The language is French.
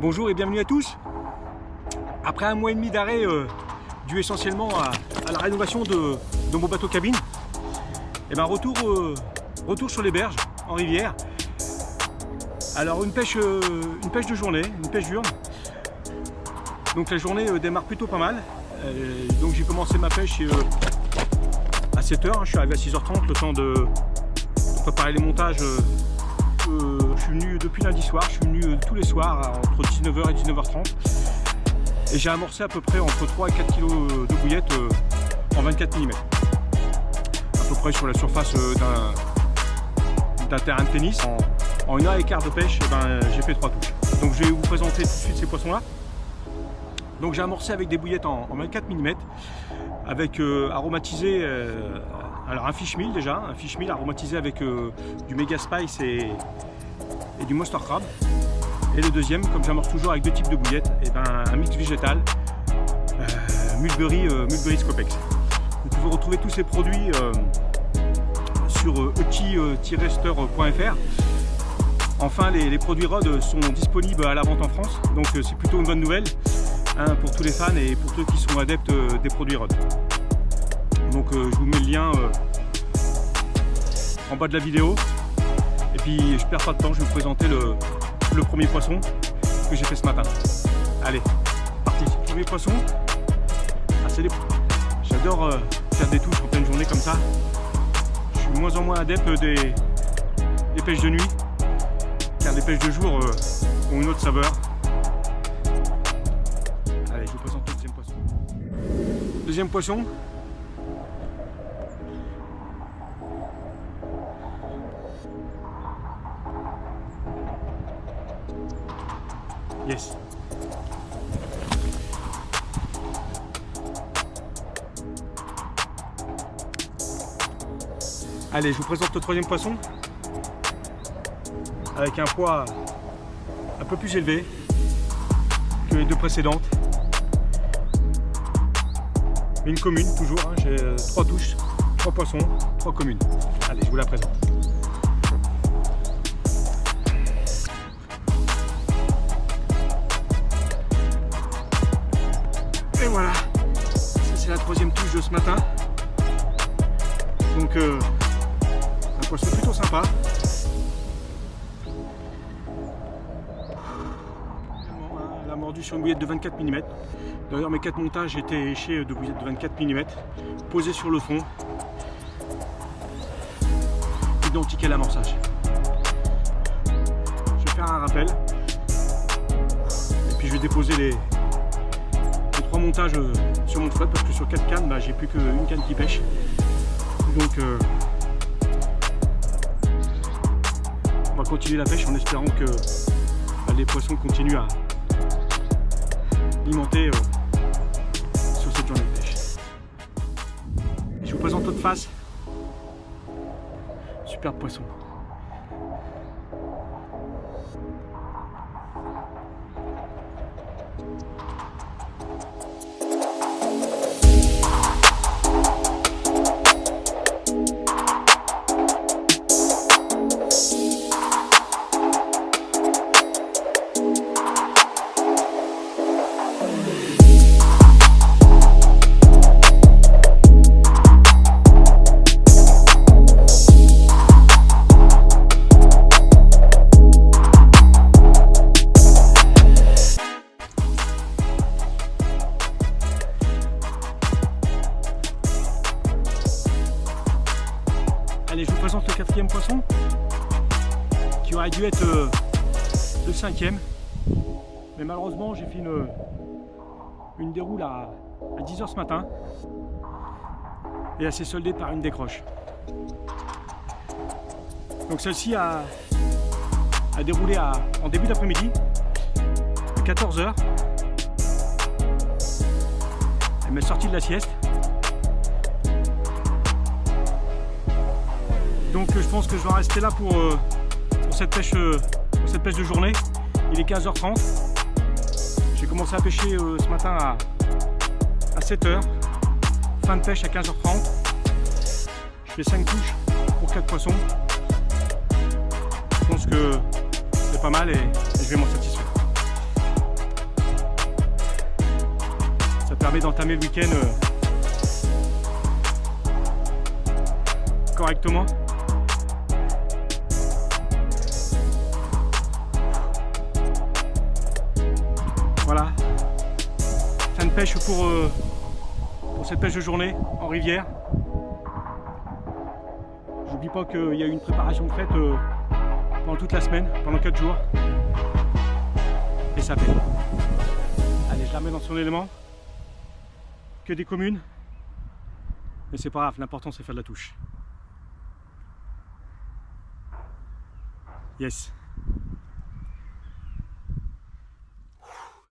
Bonjour et bienvenue à tous. Après un mois et demi d'arrêt dû essentiellement à la rénovation de mon bateau cabine, et ben retour sur les berges en rivière. Alors une pêche de journée, une pêche diurne. Donc la journée démarre plutôt pas mal. Donc j'ai commencé ma pêche à 7h, je suis arrivé à 6h30, le temps de préparer les montages. Je suis venu depuis lundi soir, je suis venu tous les soirs entre 19h et 19h30 et j'ai amorcé à peu près entre 3 et 4 kg de bouillettes en 24 mm. À peu près sur la surface d'un terrain de tennis. En 1 heure et quart de pêche, j'ai fait 3 touches. Donc je vais vous présenter tout de suite ces poissons là. Donc j'ai amorcé avec des bouillettes en 24 mm avec aromatisé, alors un fish meal déjà, un fish meal aromatisé avec du Mega Spice et du Monster Crab. Et le deuxième, comme j'amorce toujours avec 2 types de bouillettes, un mix végétal, Mulberry Scopex. Vous pouvez retrouver tous ces produits sur euti-rester.fr. Enfin, les produits Rod sont disponibles à la vente en France, donc c'est plutôt une bonne nouvelle pour tous les fans et pour ceux qui sont adeptes des produits Rod. Donc je vous mets le lien en bas de la vidéo. Et puis je perds pas de temps, je vais vous présenter le premier poisson que j'ai fait ce matin. Allez, parti. Premier poisson. J'adore faire des touches en pleine journée comme ça. Je suis de moins en moins adepte des pêches de nuit, car les pêches de jour ont une autre saveur. Allez, je vous présente le deuxième poisson. Deuxième poisson. Yes. Allez, je vous présente le troisième poisson avec un poids un peu plus élevé que les deux précédentes. Mais une commune toujours, hein. J'ai 3 touches, 3 poissons, 3 communes. Allez, je vous la présente. Et voilà, ça c'est la troisième touche de ce matin. Donc un poisson plutôt sympa. Elle a mordu sur une bouillette de 24 mm. D'ailleurs mes 4 montages étaient échés de bouillettes de 24 mm, posées sur le fond, identique à l'amorçage. Je vais faire un rappel et puis je vais déposer les 3 montages sur mon flotte parce que sur 4 cannes, j'ai plus qu'une canne qui pêche. Donc on va continuer la pêche en espérant que les poissons continuent à alimenter sur cette journée de pêche. Et je vous présente l'autre face. Superbe poisson. Allez, je vous présente le quatrième poisson qui aurait dû être le cinquième, mais malheureusement j'ai fait une déroule à 10h ce matin et elle s'est soldée par une décroche. Donc celle-ci a déroulé en début d'après-midi à 14h. Elle m'est sortie de la sieste. Donc je pense que je vais en rester là pour cette pêche de journée. Il est 15h30. J'ai commencé à pêcher ce matin à 7h. Fin de pêche à 15h30. Je fais 5 touches pour 4 poissons. Je pense que c'est pas mal et je vais m'en satisfaire. permet d'entamer le week-end correctement. Voilà, fin de pêche pour cette pêche de journée en rivière. J'oublie pas qu'il y a eu une préparation de fête pendant toute la semaine, pendant 4 jours. Et ça paie. Allez, je la remets dans son élément. Que des communes. Mais c'est pas grave, l'important c'est faire de la touche. Yes.